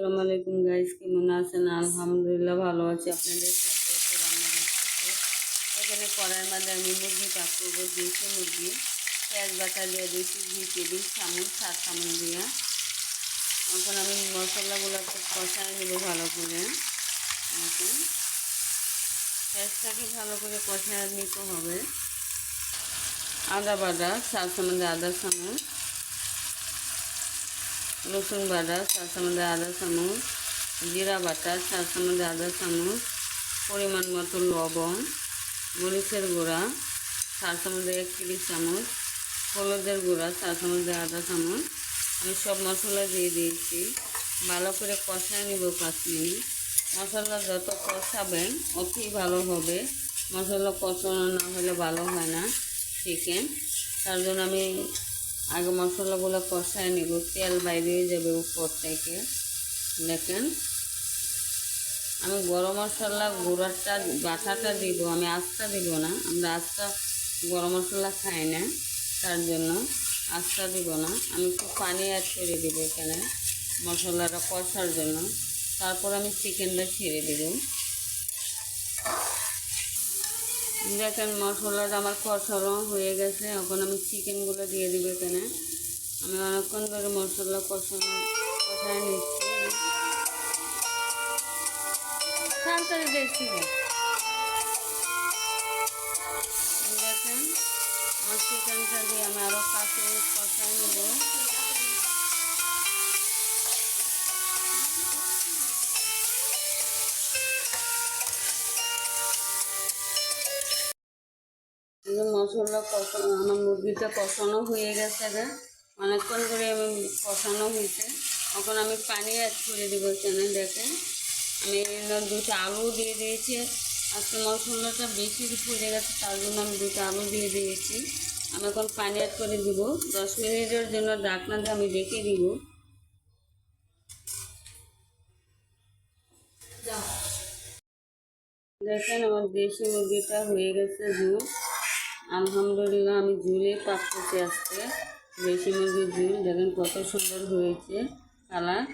আসসালামু আলাইকুম গাইস, কেমন আছেন? আলহামদুলিল্লাহ ভালো আছি। আপনাদের সাথে একটু রান্না করতেছি। এখানে কড়াইয়ের মধ্যে আমি মুরগি পাক করবো, দেশি মুরগি। পেঁয়াজ বাটা দিয়ে দিয়েছি 2 টেবিল চামচ, 7 চামচ দিয়ে। এখন আমি মশলাগুলো একটু কষায় নেবো ভালো করে। এখন পেঁয়াজটাকে ভালো করে কষায় নিতে হবে। আদা বাটা 4 চামচ, আদা চামচ। রসুন বাটা 4 চামচ, আদা চামচ। জিরা বাটা 4 চামচ, আদা চামচ। পরিমাণ মতো লবণ, মরিচের গুঁড়া 4 চামচ, 1 টেবিল চামচ। হলুদের গুঁড়া 4 চামচ, আদা চামচ। আমি সব মশলা দিয়ে দিয়েছি। ভালো করে কষায় নিব 5 মিনিট। মশলা যত কষাবেন অতই ভালো হবে। মশলা কষানো না হলে ভালো হয় না চিকেন। তার জন্য আমি আগে মশলাগুলো কষায় নিব। তেল বাইরে হয়ে যাবে উপর থেকে। দেখেন, আমি গরম মশলা গুঁড়াটা বাটাটা দিব, আমি আস্তা দিব না। আমরা আস্তা গরম মশলা খাই না, তার জন্য আস্তা দিব না। আমি একটু পানি অ্যাড করে দেব এখানে মশলাটা কষার জন্য। তারপর আমি চিকেনটা ছেড়ে দেব। দেখেন মশলাটা আমার কষানো হয়ে গেছে। এখন আমি চিকেনগুলো দিয়ে দেবো এখানে। আমি অনেকক্ষণ ধরে মশলা কষায় নিচ্ছি। তাড়াতাড়ি দেখছি। দেখেন আমার চিকেনটা দিয়ে আমি আরও 5 মিনিট কষায় নেব। মশলা কষানো, আমার মুরগিটা কষানো হয়ে গেছে। অনেকক্ষণ করে আমি কষানো হয়েছে। এখন আমি পানি অ্যাড করে দেবো এখানে। দেখেন আমি 2টা আলু দিয়ে দিয়েছি। আজকে মশলাটা বেশি পড়ে গেছে, তার জন্য আমি 2টা আলু দিয়ে দিয়েছি। আমি এখন পানি অ্যাড করে দিব। 10 মিনিটের জন্য ঢাকনা দিয়ে আমি রেখে দিব। দেখেন আমার দেশি মুরগিটা হয়ে গেছে ঝুল। আলহামদুলিল্লাহ আমি ঝুলে পাকতেছি আজকে। দেশি মুরগির ঝুল দেখেন কত সুন্দর হয়েছে কালার।